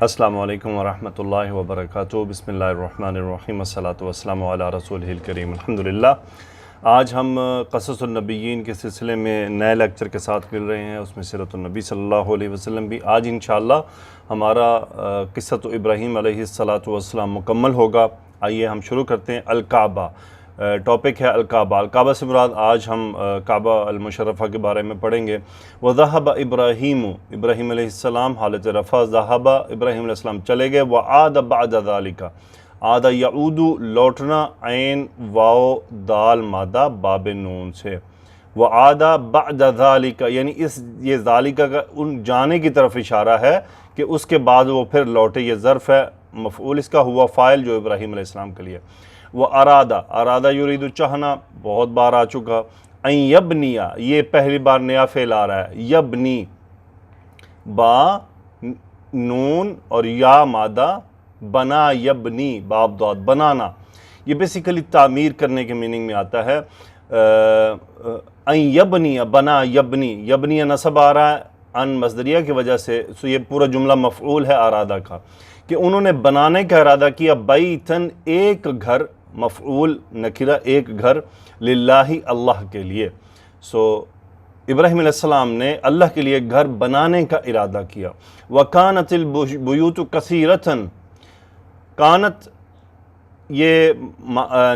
السلام علیکم ورحمۃ اللہ وبرکاتہ۔ بسم اللہ الرحمن الرحیم، الصلاۃ والسلام علی رسولہ الکریم۔ الحمدللہ، آج ہم قصص النبیین کے سلسلے میں نئے لیکچر کے ساتھ مل رہے ہیں، اس میں سیرت النبی صلی اللہ علیہ وسلم بھی آج انشاءاللہ ہمارا قصۃ ابراہیم علیہ السلام مکمل ہوگا۔ آئیے ہم شروع کرتے ہیں۔ الکعبہ ٹاپک ہے الکعبہ۔ الکعبہ سے مراد آج ہم کعبہ المشرفہ کے بارے میں پڑھیں گے۔ وَذَهَبَ إِبْرَاهِيمُ، ابراہیم علیہ السلام حالت رفع، ذہب ابراہیم علیہ السلام چلے گئے، وَعَادَ بَعْدَ ذَلِكَ، عَادَ يَعُودُ لوٹنا، عین واو دال مادہ باب نون سے، وَعَادَ بَعْدَ ذَلِكَ یعنی یہ ذالکہ کا ان جانے کی طرف اشارہ ہے کہ اس کے بعد وہ پھر لوٹے۔ یہ ظرف ہے، مفعول اس کا ہوا فاعل جو ابراہیم علیہ السلام کے لیے۔ وہ ارادہ یرید چاہنا، بہت بار آ چکا۔ ان یبنیا، یہ پہلی بار نیا فعل آ رہا ہے۔ یبنی، با نون اور یا مادہ، بنا یبنی باب داد، بنانا۔ یہ بیسیکلی تعمیر کرنے کے میننگ میں آتا ہے۔ ان یبنی، بنا یبنی، یبنی نصب آ رہا ہے ان مصدریہ کی وجہ سے، سو یہ پورا جملہ مفعول ہے ارادہ کا، کہ انہوں نے بنانے کا ارادہ کیا، بیتن ایک گھر، مفعول نکرہ ایک گھر، للہ اللہ کے لیے۔ سو ابراہیم علیہ السلام نے اللہ کے لیے گھر بنانے کا ارادہ کیا۔ وَكَانَتِ الْبُيُوتُ كَثِيرَةً، کانت یہ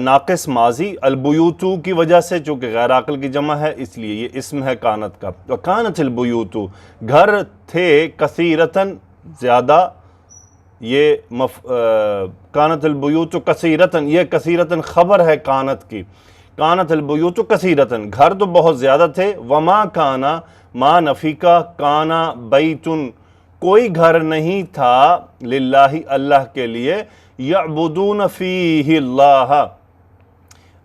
ناقص ماضی، البیوتو کی وجہ سے، چونکہ غیر عاقل کی جمع ہے اس لیے یہ اسم ہے کانت کا۔ وَكَانَتِ الْبُيُوتُ، گھر تھے، کثیرتاً زیادہ، یہ کانت البیوت کثیرتاً، یہ کثیرتاً خبر ہے کانت کی۔ کانت البیوت کثیرتاً، گھر تو بہت زیادہ تھے۔ وما کانا، ما نفی کا، کانا بیتن، کوئی گھر نہیں تھا، للہ اللہ کے لیے، یعبدون فیہ اللہ،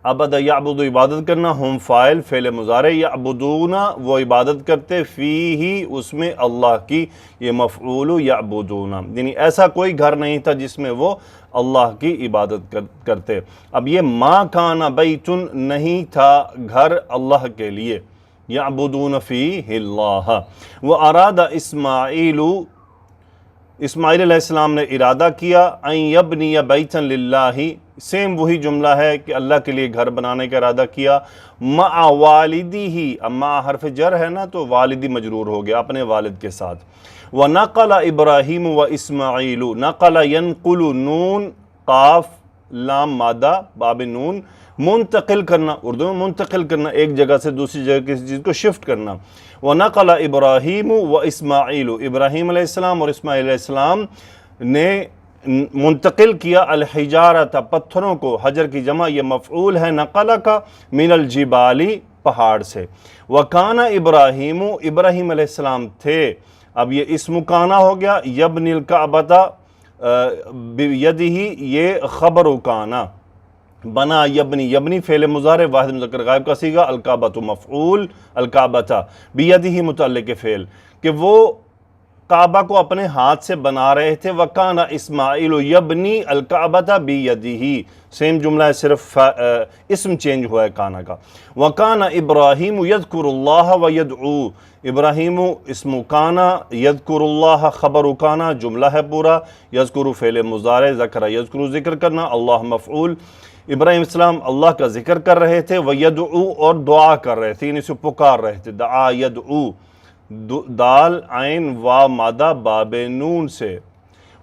عبد یعبد عبادت کرنا، ہم فاعل فعل مضارع، یعبدون وہ عبادت کرتے، فیہ اس میں اللہ کی، یہ مفعول یعبدون، یعنی ایسا کوئی گھر نہیں تھا جس میں وہ اللہ کی عبادت کرتے۔ اب یہ ما کان بیتن، نہیں تھا گھر اللہ کے لیے، یعبدون فیہ اللہ۔ واراد اسماعیل، اسماعیل علیہ السلام نے ارادہ کیا، ان یبنی بیتن للہ، سیم وہی جملہ ہے کہ اللہ کے لیے گھر بنانے کا ارادہ کیا، مع والدی، اما حرف جر ہے نا تو والدی مجرور ہو گیا، اپنے والد کے ساتھ۔ وَنَقَلَ إِبْرَاهِيمُ وَإِسْمَاعِيلُ، نقل ینقل، نون قاف لام مادہ باب نون، منتقل کرنا، اردو میں منتقل کرنا، ایک جگہ سے دوسری جگہ کسی چیز کو شفٹ کرنا۔ وَنَقَلَ إِبْرَاهِيمُ وَإِسْمَاعِيلُ، ابراہیم علیہ السلام اور اسماعیل علیہ السلام نے منتقل کیا، الحجارۃ پتھروں کو، حجر کی جمع یہ مفعول ہے نقل کا، من الجبالی پہاڑ سے۔ وکان ابراہیم، ابراہیم علیہ السلام تھے، اب یہ اسم کانا ہو گیا، یبنی الکعبۃ بیدہ، یہ خبر کانا، بنا یبنی، یبنی فعل مضارع واحد مذکر غائب کا صیغہ، الکعبۃ مفعول، الکعبۃ بیدہ متعلق فعل، کہ وہ کعبہ کو اپنے ہاتھ سے بنا رہے تھے۔ وَكَانَ اسماعیل یبنی الکعبۃ بیدہ، سیم جملہ ہے، صرف اسم چینج ہوا ہے کانا کا۔ وَكَانَ ابراہیم یذکر اللہ ویدعو، ابراہیم اسم کانا، یذکر اللہ خبر کانا، جملہ ہے پورا، یذکر فعل مضارع، ذکر یذکر ذکر کرنا، اللہ مفعول۔ ابراہیم السلام اللہ کا ذکر کر رہے تھے، ویدعو اور دعا کر رہے تھے، یعنی اسے پکار رہے تھے، دعا یدعو، دال عین وا مادہ باب نون سے۔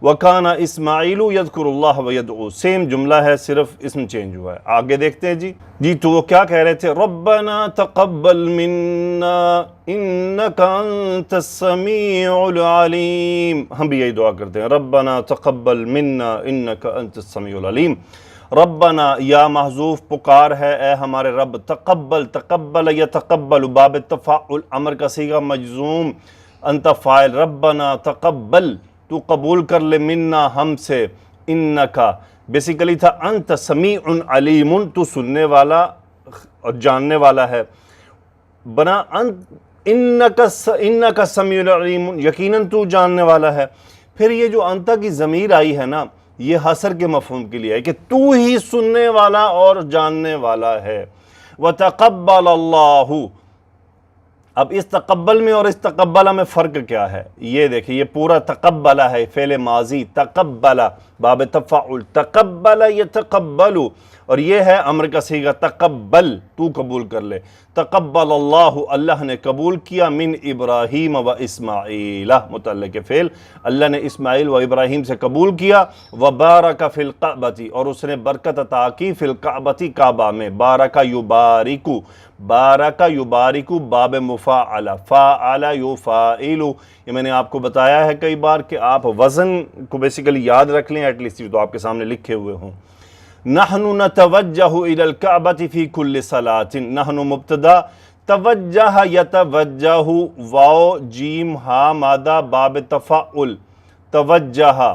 وَكَانَ اسماعیل یذکر اللہ ویدعو، سیم جملہ ہے، صرف اسم چینج ہوا ہے۔ آگے دیکھتے ہیں جی تو وہ کیا کہہ رہے تھے، ربنا تقبل منا انک انت السمیع العلیم، ہم بھی یہی دعا کرتے ہیں، ربنا تقبل منا انک انت السمیع العلیم۔ ربنا، یا محذوف پکار ہے، اے ہمارے رب، تقبل، تقبل یتقبل باب تفاعل امر کا صیغہ مجزوم، انت فاعل، ربنا تقبل، تو قبول کر لے، منا ہم سے، انکا بیسیکلی تھا انت سمیع علیم، تو سننے والا اور جاننے والا ہے، بنا انکا سمیع علیم، یقیناً تو جاننے والا ہے۔ پھر یہ جو انتا کی ضمیر آئی ہے نا، یہ حصر کے مفہوم کے لیے ہے کہ تو ہی سننے والا اور جاننے والا ہے۔ وَتَقَبَّلَ اللَّهُ، اب اس تقبل میں اور اس تقبلہ میں فرق کیا ہے؟ یہ دیکھیں، یہ پورا تقبلہ ہے، فعل ماضی، تقبلہ باب تفاعل، تقبل یتقبل، اور یہ ہے امر کا صیغہ تقبل، تو قبول کر لے۔ تقبل اللہ، اللہ نے قبول کیا، من ابراہیم و اسماعیل، متعلق فعل، اللہ نے اسماعیل و ابراہیم سے قبول کیا، وبارک فی الکعبۃ، اور اس نے برکت عطا کی، فی الکعبۃ، کعبہ میں، بارک یبارکو، بارک یبارکو باب مفاعل، فاعل یفاعل، یہ میں نے آپ کو بتایا ہے کئی بار کہ آپ وزن کو بیسیکلی یاد رکھ لیں، ایٹ لیسٹ تو آپ کے سامنے لکھے ہوئے ہوں۔ نحن نتوجہ الی الکعبۃ فی کل صلاۃ، نحن مبتدا، توجہ یتوجہ، واو جیم ہا مادہ باب تفاعل، توجہ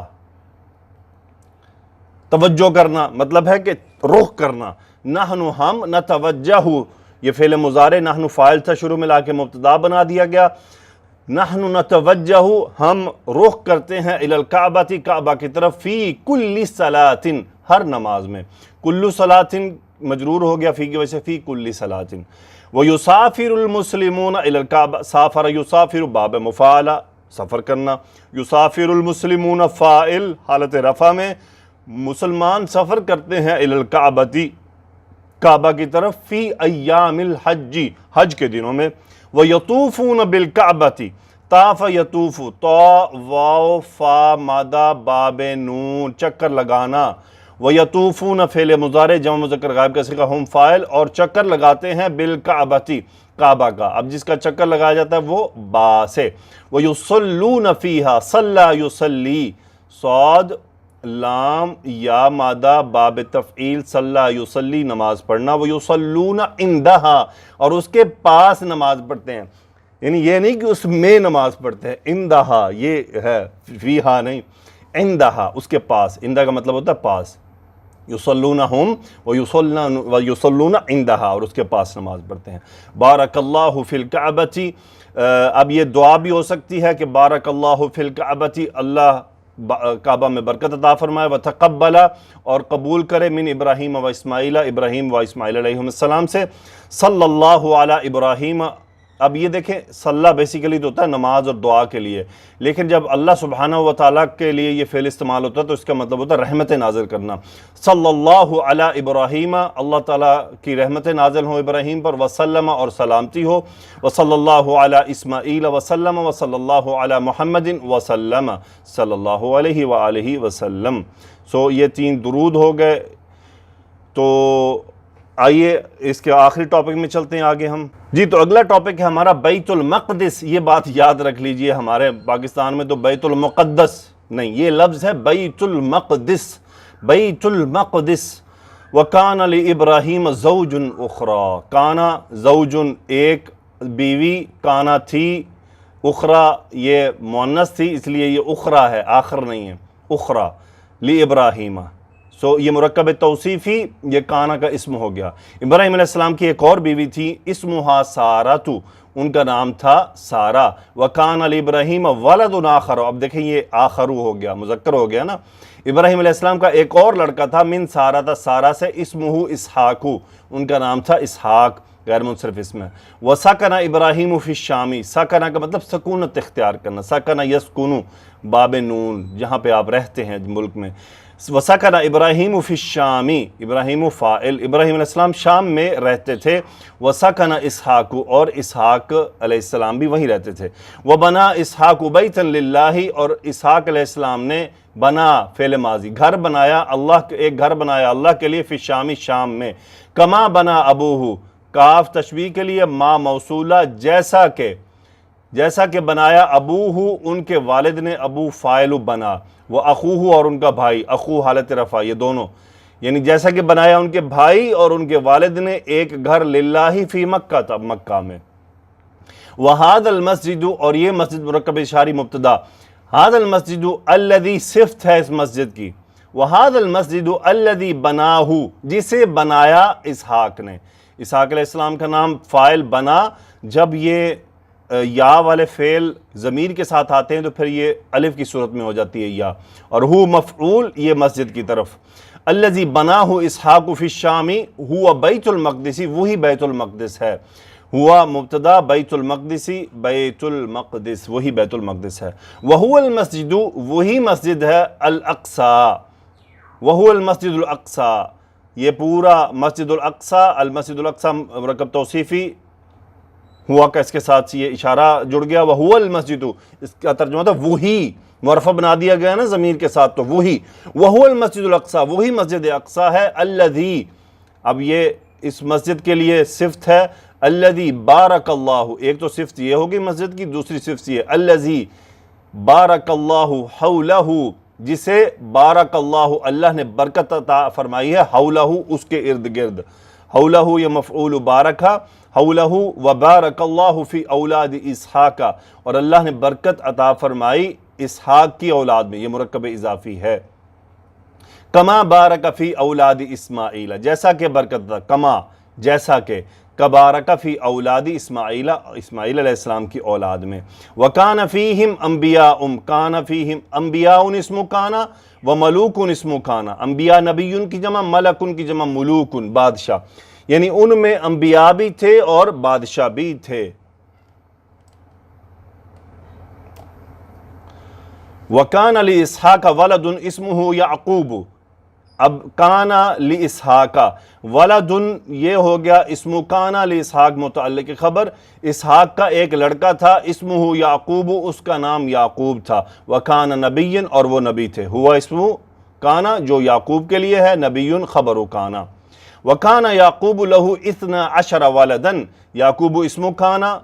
توجہ کرنا، مطلب ہے کہ رخ کرنا۔ نحن ہم، نتوجہ یہ فعل مضارع، نحن فاعل تھا، شروع میں لا کے مبتدا بنا دیا گیا۔ نحن نتوجہ، ہم رخ کرتے ہیں، الی الکعبۃ، کعبہ کی طرف، فی کل صلاۃ، ہر نماز میں، کل صلاۃ مجرور ہو گیا فی کی وجہ سے، فی کل صلاۃ۔ ویسافر المسلمون الی الکعبہ، سافر یسافر باب مفاعلہ، سفر کرنا، یسافر المسلمون فاعل حالت رفع میں، مسلمان سفر کرتے ہیں، الی الکعبۃ، کعبہ کی طرف، فی ایام الحج، حج کے دنوں میں، ویطوفون بالکعبۃ، طاف یطوف، طا واو فا مادہ باب نون، چکر لگانا، ویطوفون فعل مضارع جمع مذکر غائب کا صیغہ، ہم فاعل، اور چکر لگاتے ہیں، بالکعبۃ، کعبہ کا، اب جس کا چکر لگایا جاتا ہے وہ با سے، ویصلون فیہا، صلی یصلی، صاد لام یا مادہ باب تفعیل، صلی یصلی نماز پڑھنا، ویصلون عندہا، اور اس کے پاس نماز پڑھتے ہیں، یعنی یہ نہیں کہ اس میں نماز پڑھتے ہیں، عندہا یہ ہے، فیہا نہیں، عندہا اس کے پاس، عندہ کا مطلب ہوتا ہے پاس، یصلون ہم ویصلون عندہا، اور اس کے پاس نماز پڑھتے ہیں۔ بارک اللہ فی الکعبۃ، اب یہ دعا بھی ہو سکتی ہے کہ بارک اللہ فی الکعبۃ، اللہ کعبہ میں برکت عطا فرمائے، وتقبل، اور قبول کرے، من ابراہیم و اسماعیل، ابراہیم و اسماعیل علیہ السلام سے، صلی اللہ علی ابراہیم۔ اب یہ دیکھیں، صلی بیسیکلی تو ہوتا ہے نماز اور دعا کے لیے، لیکن جب اللہ سبحانہ و تعالیٰ کے لیے یہ فعل استعمال ہوتا ہے تو اس کا مطلب ہوتا ہے رحمت نازل کرنا۔ صلی اللہ علی ابراہیم، اللہ تعالیٰ کی رحمت نازل ہو ابراہیم پر، وسلم، اور سلامتی ہو، وصلی اللہ علی اسماعیل وسلم، وصلی اللہ علی محمد وسلم، صلی اللہ علیہ وآلہ وسلم۔ سو یہ 3 درود ہو گئے۔ تو آئیے اس کے آخری ٹاپک میں چلتے ہیں آگے ہم جی۔ تو اگلا ٹاپک ہے ہمارا بیت المقدس۔ یہ بات یاد رکھ لیجئے، ہمارے پاکستان میں تو بیت المقدس نہیں، یہ لفظ ہے بیت المقدس، بیت المقدس۔ وَكَانَ لِإِبْرَاهِيمَ زَوْجٌ أُخْرَى، کانا زوجن ایک بیوی، کانا تھی، اخرى یہ مؤنث تھی اس لیے یہ اخرى ہے، آخر نہیں ہے، اخرى لِإِبْرَاهِيمَ۔ سو یہ مرکب توصیفی، یہ کانا کا اسم ہو گیا۔ ابراہیم علیہ السلام کی ایک اور بیوی تھی، اسمہا سارۃ، ان کا نام تھا سارہ۔ وَكَانَ لِإِبْرَاهِيمَ وَلَدٌ آخر، اب دیکھیں یہ آخر ہو گیا، مذکر ہو گیا نا۔ ابراہیم علیہ السلام کا ایک اور لڑکا تھا، من سارہ تھا، سارہ سے، اسمہ اسحاق، ان کا نام تھا اسحاق، غیر منصرف اسم ہے۔ وَسَكَنَ إِبْرَاهِيمُ فِي الشَّامِ، سکن کا مطلب سکونت اختیار کرنا، سکن یسکن باب نون، جہاں پہ آپ رہتے ہیں ملک میں۔ وَسَكَنَ إِبْرَاهِيمُ فِي الشَّامِ، ابراہیم فاعل، ابراہیم علیہ السلام شام میں رہتے تھے۔ وَسَكَنَ إِسْحَاقُ، اور اسحاق علیہ السلام بھی وہیں رہتے تھے۔ وَبَنَا إِسْحَاقُ بَيْتًا لِلَّهِ، اور اسحاق علیہ السلام نے بنا فعل ماضی، گھر بنایا، اللہ ایک گھر بنایا اللہ کے لیے، فی الشامی، شام میں۔ کما بنا ابوہ، کاف تشبیہ کے لیے، ما موصولہ، جیسا کہ بنایا، ابوہ ان کے والد نے، ابو فاعل بنا، وہ اخوہ اور ان کا بھائی، اخو حالت رفع، یہ دونوں، یعنی جیسا کہ بنایا ان کے بھائی اور ان کے والد نے، ایک گھر، للہ فی مکہ تھا، مکہ میں۔ وَهَذَا الْمَسْجِدُ، اور یہ مسجد مرکب اشاری مبتدا، هَذَا الْمَسْجِدُ الَّذِي صفت ہے اس مسجد کی، وَهَذَا الْمَسْجِدُ الَّذِي بَنَاهُ، جسے بنایا اسحاق نے۔ اسحاق علیہ السلام کا نام فاعل بنا، جب یہ یا والے فعل ضمیر کے ساتھ آتے ہیں تو پھر یہ الف کی صورت میں ہو جاتی ہے یا، اور ہو مفعول، یہ مسجد کی طرف۔ الذی بناہ اسحاق فی الشام، ہوا بیت المقدس، وہی بیت المقدس ہے۔ ہوا مبتدا بیت المقدسی، بیت المقدس وہی بیت المقدس ہے، وہو المسجد وہی مسجد ہے، الاقصی وہو المسجد الاقصی، یہ پورا مسجد الاقصی، المسجد الاقصی مرکب توصیفی ہوا کا اس کے ساتھ یہ اشارہ جڑ گیا، وہو المسجد، اس کا ترجمہ تھا وہی، مرفع بنا دیا گیا نا ضمیر کے ساتھ تو وہی، وہو المسجد الاقصی وہی مسجد اقصی ہے، الذی، اب یہ اس مسجد کے لیے صفت ہے، الذی بارک اللہ، ایک تو صفت یہ ہوگی مسجد کی، دوسری صفت یہ الذی بارک اللہ حولہ، جسے بارک اللہ، اللہ نے برکت عطا فرمائی ہے، حولہ اس کے ارد گرد، حولہ یہ مفعول بارکہ، حولہ وبارک اللہ فی اولاد اسحاق، اور اللہ نے برکت عطا فرمائی اسحاق کی اولاد میں، یہ مرکب اضافی ہے، کما بارک فی اولاد اسماعیل، جیسا کہ برکت تھا، کما جیسا کہ، کبارک فی اولاد اسماعیل، اسماعیل علیہ السلام کی اولاد میں، وکان فیہم انبیاء، کان فیہم انبیاء اسم کان وملوک اسم کان، انبیاء نبی کی جمع، ملک کی جمع ملوک بادشاہ، یعنی ان میں انبیاء بھی تھے اور بادشاہ بھی تھے۔ وَكَانَ لِإِسْحَاقَ وَلَدٌ اسْمُهُ يَعْقُوبُ، اب کانا لِإِسْحَاقَ، ولدن یہ ہو گیا اسم کانا لِإِسْحَاق متعلق خبر، اسحاق کا ایک لڑکا تھا، اسمہ یعقوب، اس کا نام یعقوب تھا، وَكَانَ نَبِيًّا، اور وہ نبی تھے، ہوا اسم کانا جو یعقوب کے لیے ہے، نبی خبر کانا، وَكَانَ يَعْقُوبُ لَهُ 12 وَلَدًا، یعقوب اسم کانا،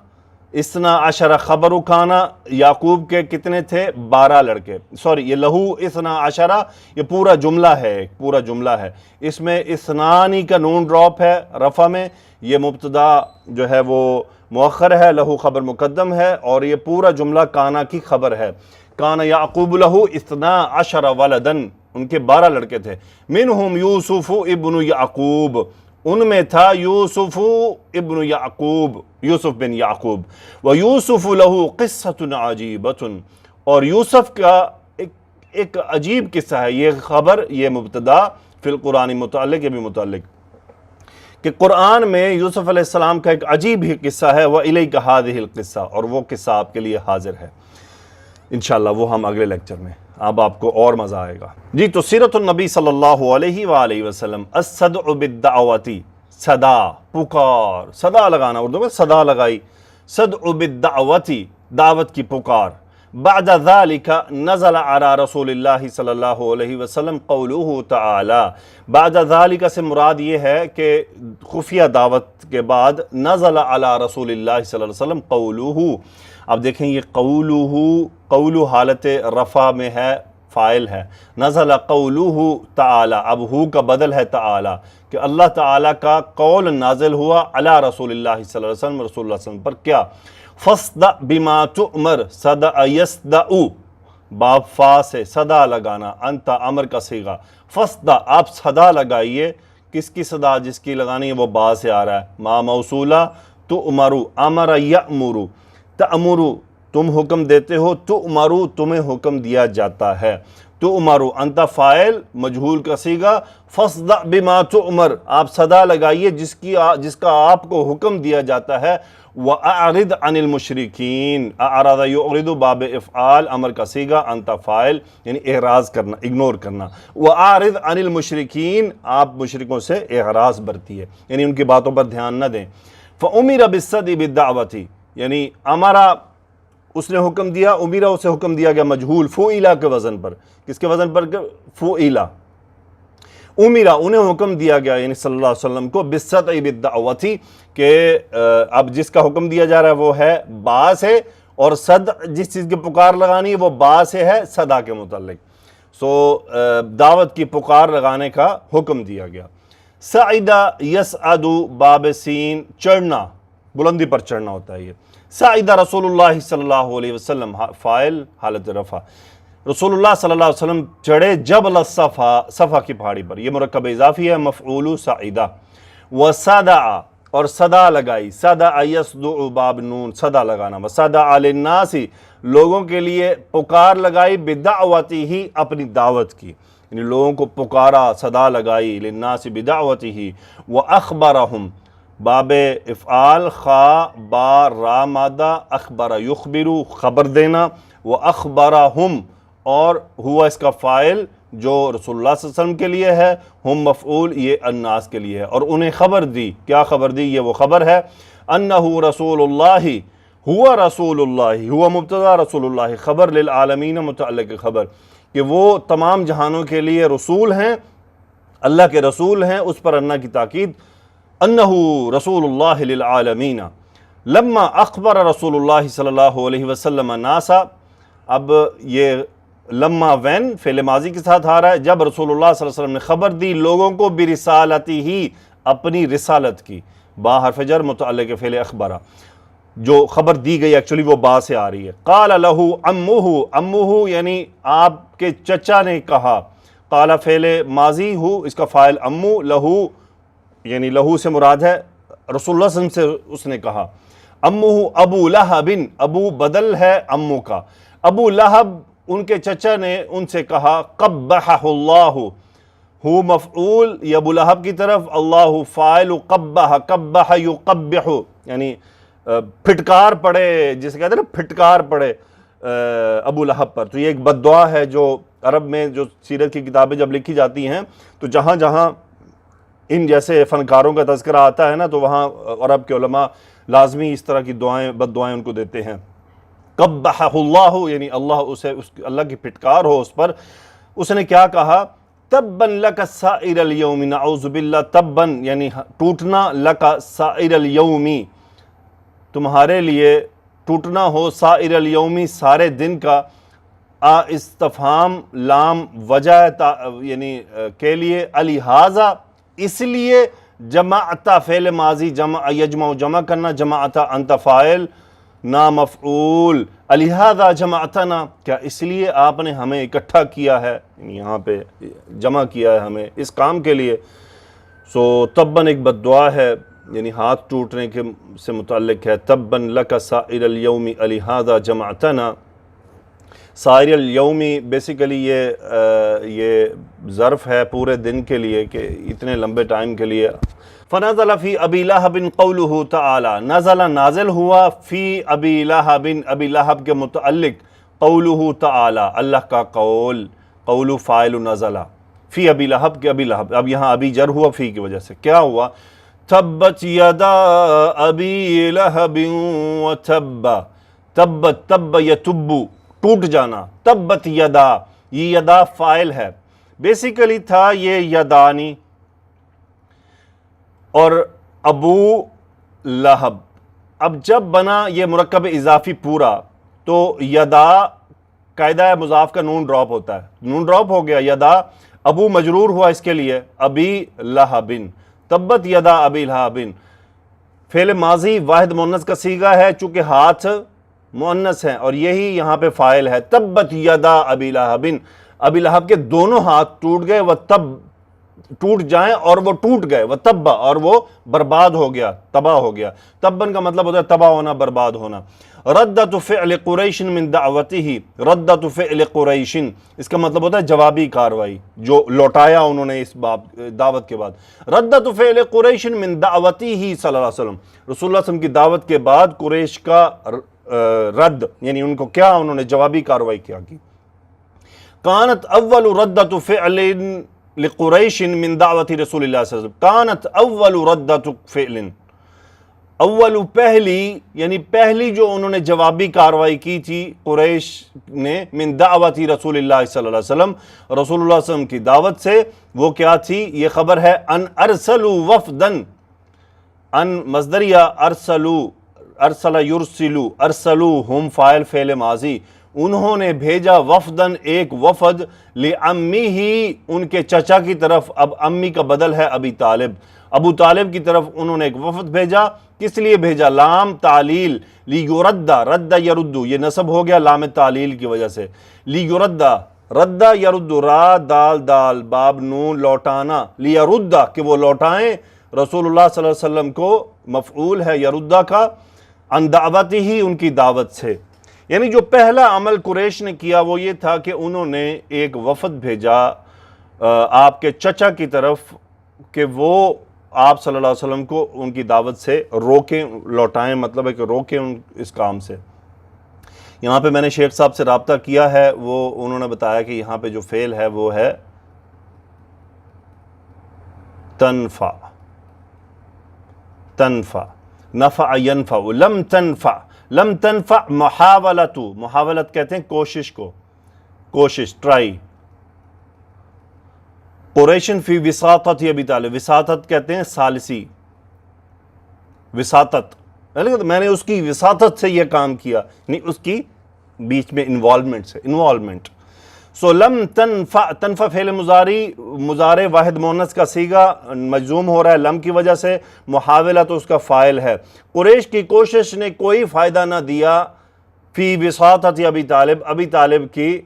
12 خبر کانا، یعقوب کے کتنے تھے؟ 12 لڑکے، سوری یہ لہو 12، یہ پورا جملہ ہے، ایک پورا جملہ ہے، اس میں اثنانی کا نون ڈراپ ہے رفع میں، یہ مبتدا جو ہے وہ مؤخر ہے، لہو خبر مقدم ہے، اور یہ پورا جملہ کانا کی خبر ہے، کانا یعقوب لہو 12 ولدن، ان کے 12 لڑکے تھے، منہم یوسف ابن یعقوب، ان میں تھا یوسف ابن یعقوب، یوسف بن یعقوب، وَيُوسُفُ لَهُ قِصَّةٌ عَجِيبَةٌ، اور یوسف کا ایک عجیب قصہ ہے، یہ خبر، یہ مبتدا فی القرآن متعلق، یہ بھی متعلق، کہ قرآن میں یوسف علیہ السلام کا ایک عجیب ہی قصہ ہے، وَإِلَيْكَ هَذِهِ الْقِصَّةُ، اور وہ قصہ آپ کے لیے حاضر ہے، انشاءاللہ وہ ہم اگلے لیکچر میں، اب آپ کو اور مزہ آئے گا۔ جی تو سیرت النبی صلی اللہ علیہ وآلہ وسلم، الصدع بالدعوتی، صدا، پکار، صدا لگانا، اردو میں صدا لگائی، صدع بالدعوتی، دعوت کی پکار، بعد ذالک نزل علی رسول اللہ صلی اللہ علیہ وسلم قولہ تعالی، بعد ذالک سے مراد یہ ہے کہ خفیہ دعوت کے بعد نزل علی رسول اللہ صلی اللہ علیہ وسلم قولہ، اب دیکھیں یہ قولو حالت رفع میں ہے، فائل ہے، نزل قولہ تعالی، اب ہو کا بدل ہے تعالی، کہ اللہ تعالیٰ کا قول نازل ہوا علی رسول اللہ صلی اللہ علیہ وسلم، رسول اللہ صلی اللہ علیہ وسلم پر، کیا؟ فَاصْدَعْ بِمَا تُؤْمَرْ، صَدَعَ يَصْدَعُ، باب فا سے صدا لگانا، انت امر کا صیغہ، فَاصْدَعْ، آپ صدا لگائیے، کس کی صدا؟ جس کی لگانی ہے وہ با سے آ رہا ہے، ما موصولہ، تُؤْمَرُ، امر یأمر، تأمرو تم حکم دیتے ہو، تؤمرو تمہیں حکم دیا جاتا ہے، تؤمرو انت فاعل مجہول کا صیغہ، فاصدع بما تؤمر، آپ صدا لگائیے جس کا آپ کو حکم دیا جاتا ہے، وَأَعْرِضْ عَنِ الْمُشْرِكِينَ، اعرض یعرض باب افعال، امر کا صیغہ، انت فاعل یعنی اعراض کرنا، اگنور کرنا، وَأَعْرِضْ عَنِ الْمُشْرِكِينَ، آپ مشرکوں سے اعراض برتی ہے، یعنی ان کی باتوں پر دھیان نہ دیں، فَأُمِرَ بِالصَّدْعِ بِالدَّعْوَةِ، یعنی امرا اس نے حکم دیا، امیرہ اسے حکم دیا گیا مجہول، فوئلہ کے وزن پر، کس کے وزن پر؟ فوئلہ، امیرہ انہیں حکم دیا گیا، یعنی صلی اللہ علیہ وسلم کو، بالصدع بالدعوتی، کہ اب جس کا حکم دیا جا رہا ہے وہ ہے با سے، اور صدع جس چیز کی پکار لگانی ہے وہ با سے ہے صدا کے متعلق، سو دعوت کی پکار لگانے کا حکم دیا گیا۔ سعیدہ یسعد، باب سین، چڑھنا، بلندی پر چڑھنا ہوتا ہے یہ، سعیدہ رسول اللہ صلی اللہ علیہ وسلم، فاعل حالت رفع، رسول اللہ صلی اللہ علیہ وسلم چڑھے جبل الصفا، صفا کی پہاڑی پر، یہ مرکب اضافی ہے، مفعول سعیدہ، وصدع، اور صدا لگائی، صدع یصدع، باب نون، صدا لگانا، وصدع للناس، لوگوں کے لیے پکار لگائی، بدعوتہ، اپنی دعوت کی، یعنی لوگوں کو پکارا، صدا لگائی، للناس بدعوتہ، واخبرہم، باب افعال خا با را مادہ اخبر یخبرو خبر دینا، و اخبرہم اور ہوا اس کا فاعل جو رسول اللہ صلی اللہ علیہ وسلم کے لیے ہے، ہم مفعول یہ الناس کے لیے ہے، اور انہیں خبر دی. کیا خبر دی؟ یہ وہ خبر ہے انہ رسول اللہ، ہوا رسول اللہ، ہوا مبتدا رسول اللہ، خبر للعالمین متعلق خبر کہ وہ تمام جہانوں کے لیے رسول ہیں، اللہ کے رسول ہیں، اس پر انہ کی تاکید، انہ رسول اللہ للعالمین. لما اخبر رسول اللہ صلی اللہ علیہ وسلم ناسا، اب یہ لما وین فعل ماضی کے ساتھ آ رہا ہے، جب رسول اللہ صلی اللہ علیہ وسلم نے خبر دی لوگوں کو برسالتی ہی، اپنی رسالت کی، با حرف جر متعلق فعل اخبرہ، جو خبر دی گئی ایکچولی وہ با سے آ رہی ہے. قال لہو امہ، امہ یعنی آپ کے چچا نے کہا، قال فعل ماضی ہو، اس کا فاعل امو، لہو یعنی لہو سے مراد ہے رسول اللہ صلی اللہ علیہ وسلم سے اس نے کہا. امہ ابو لہب، ابو بدل ہے امو کا، ابو لہب ان کے چچا نے ان سے کہا، قبحہ اللہ، ہو مفعول یہ ابو لہب کی طرف، اللہ فاعل، قبح، قبح یقبح یعنی پھٹکار پڑے، جسے کہتے ہیں نا پھٹکار پڑے ابو لہب پر. تو یہ ایک بد دعا ہے جو عرب میں جو سیرت کی کتابیں جب لکھی جاتی ہیں تو جہاں جہاں ان جیسے فنکاروں کا تذکرہ آتا ہے نا تو وہاں عرب کے علماء لازمی اس طرح کی دعائیں بد دعائیں ان کو دیتے ہیں. قبحہ اللہ یعنی اللہ کی پھٹکار ہو اس پر. اس نے کیا کہا؟ تبا لک سائر الیوم، نعوذ باللہ، تبا یعنی ٹوٹنا، لک سائر الیوم تمہارے لیے ٹوٹنا ہو، سائر الیومی سارے دن کا، استفہام لام وجہ یعنی کے لیے، الہٰذا اس لیے، جمعت فعل ماضی جمع یجمع جمع کرنا، جمعت انت فاعل نا مفعول، الہٰذا جمعتنا کیا اس لیے آپ نے ہمیں اکٹھا کیا ہے، یہاں پہ جمع کیا ہے ہمیں اس کام کے لیے. سو تباً ایک بد دعا ہے یعنی ہاتھ ٹوٹنے کے سے متعلق ہے. تباً لک سائر الیوم الہٰذا جمعتنا. سائر الیومی بیسیکلی یہ ظرف ہے پورے دن کے لیے کہ اتنے لمبے ٹائم کے لیے. فنزل فی ابی لہب قولہ تعالی، نزل نازل ہوا فی ابی لہب، ابی لہب کے متعلق، قولہ تعالی اللہ کا قول، قول فاعل نزل فی ابی لہب کے ابی لہب. اب یہاں ابی جر ہوا فی کی وجہ سے. کیا ہوا؟ تبت یدا ابی لہب وتب، تبت تب یتب ٹوٹ جانا، تبت یدا یہ یدا فاعل ہے، بیسیکلی تھا یہ یدانی اور ابو لہب. اب جب بنا یہ مرکب اضافی پورا تو یدا قاعدہ مضاف کا نون ڈراپ ہوتا ہے، نون ڈراپ ہو گیا، یدا ابو مجرور ہوا اس کے لیے، ابی لہبن، تبت یدا ابی لہبن. فعل ماضی واحد مؤنث کا صیغہ ہے چونکہ ہاتھ مؤنث ہیں اور یہی یہاں پہ فاعل ہے. تبت یدا ابی لہبن، ابی لہب کے دونوں ہاتھ ٹوٹ گئے، وہ تب ٹوٹ جائیں اور وہ ٹوٹ گئے، وہ تبا اور وہ برباد ہو گیا، تباہ ہو گیا. تبن کا مطلب ہوتا ہے تباہ ہونا، برباد ہونا. ردت فعل قریش من دعوتہ، ردت فعل قریش اس کا مطلب ہوتا ہے جوابی کاروائی، جو لوٹایا انہوں نے اس دعوت کے بعد. ردت فعل قریش من دعوتہ صلی اللہ علیہ وسلم، رسول اللہ صلی اللہ علیہ وسلم کی دعوت کے بعد قریش کا رد یعنی ان کو کیا انہوں نے جوابی کاروائی کیا کی. کانت اول ردت فعل لقریش من دعوت رسول اللہ صلی اللہ علیہ وسلم، کانت اول ردت فعل، اول پہلی یعنی پہلی جو انہوں نے جوابی کاروائی کی تھی قریش نے، من دعوت رسول اللہ صلی اللہ علیہ وسلم، رسول اللہ صلی اللہ علیہ وسلم کی دعوت سے، وہ کیا تھی؟ یہ خبر ہے ان ارسلوا وفدن، ان مصدریہ ارسلوا، ارسل یرسلو، ارسلو ہم فاعل فعل ماضی، انہوں نے بھیجا وفدن ایک وفد، لعمی ہی ان کے چچا کی طرف. اب امی کا بدل ہے ابی طالب، ابو طالب کی طرف انہوں نے ایک وفد بھیجا. کس لیے بھیجا؟ لام تعلیل، لیورد، رد یردو یہ نصب ہو گیا لام تعلیل کی وجہ سے، لیورد رد یرد، را دال دال باب نون لوٹانا، لیرد کہ وہ لوٹائیں رسول اللہ صلی اللہ علیہ وسلم کو، مفعول ہے یردہ کا، ان دعوت ہی ان کی دعوت سے. یعنی جو پہلا عمل قریش نے کیا وہ یہ تھا کہ انہوں نے ایک وفد بھیجا آپ کے چچا کی طرف کہ وہ آپ صلی اللہ علیہ وسلم کو ان کی دعوت سے روکیں، لوٹائیں، مطلب ہے کہ روکیں اس کام سے۔ یہاں پہ میں نے شیخ صاحب سے رابطہ کیا ہے، انہوں نے بتایا کہ یہاں پہ جو فعل ہے وہ ہے تنفع، تنفع، نفع ینفع، لم تنفع، لم تنفع محاولت، محاولت کہتے ہیں کوشش کو، کوشش، ٹرائی۔ قریشن فی وساطت ابی طالب، وساطت کہتے ہیں ثالثی، وساطت، میں نے اس کی وساطت سے یہ کام کیا، نہیں اس کی بیچ میں انوالومنٹ سے، انوالومنٹ۔ سو لم تنفع، تنفع فعل مضارع واحد مؤنث کا صیغہ مجزوم ہو رہا ہے لم کی وجہ سے، محاولہ تو اس کا فاعل ہے۔ قریش کی کوشش نے کوئی فائدہ نہ دیا فی وساطت ابی طالب، ابی طالب کی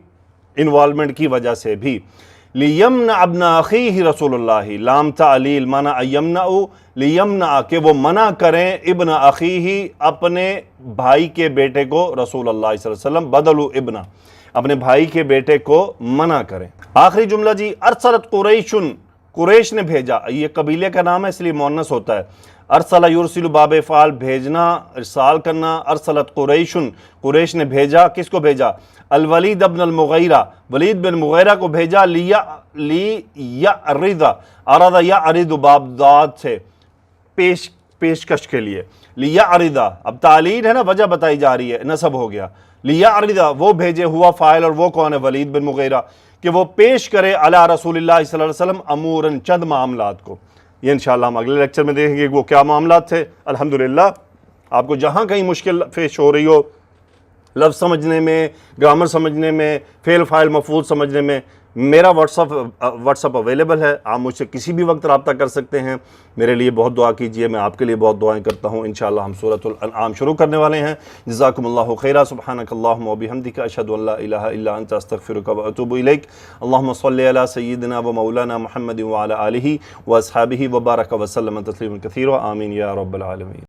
انوالومنٹ کی وجہ سے بھی۔ لیمنع ابن اخیہ رسول اللہ، لام تعلیل معنی ایمنع، لیمنع کہ وہ منع کریں، ابن اخیہ اپنے بھائی کے بیٹے کو، رسول اللہ صلی اللہ علیہ وسلم، بدلو ابن، اپنے بھائی کے بیٹے کو منع کریں۔ آخری جملہ جی، ارسلت قریشن، قریش نے بھیجا، یہ قبیلے کا نام ہے اس لیے مؤنث ہوتا ہے۔ ارسل یرسل باب فعل، بھیجنا، ارسال کرنا۔ ارسلت قریشن، قریش نے بھیجا، کس کو بھیجا؟ الولید ابن المغیرہ، ولید بن مغیرہ کو بھیجا، لیعرض، عرض یعرض باب داد سے، پیشکش کے لیے، لیعرض، اب تعلیل ہے نا، وجہ بتائی جا رہی ہے، نصب ہو گیا، لیعرض، وہ بھیجے، ہوا فاعل، اور وہ کون ہے؟ ولید بن مغیرہ، کہ وہ پیش کرے علی رسول اللہ صلی اللہ علیہ وسلم اموراً، چند معاملات کو۔ یہ انشاءاللہ ہم اگلے لیکچر میں دیکھیں گے وہ کیا معاملات تھے۔ الحمدللہ آپ کو جہاں کہیں مشکل پیش ہو رہی ہو، لفظ سمجھنے میں، گرامر سمجھنے میں، فعل فاعل مفعول سمجھنے میں، میرا واٹس اپ اویلیبل ہے، آپ مجھ سے کسی بھی وقت رابطہ کر سکتے ہیں۔ میرے لیے بہت دعا کیجئے، میں آپ کے لیے بہت دعائیں کرتا ہوں۔ انشاءاللہ ہم سورۃ الانعام شروع کرنے والے ہیں۔ جزاکم اللہ خیرا، سبحانک اللہم و بحمدک، اشہد ان لا الہ الا انت، استغفرک و اتوب الیک۔ اللہم صلی علی سیدنا و مولانا محمد وعلی آلہ و اصحابہ وبارک وسلم تسلیما کثیرا، آمین یا رب العالمین۔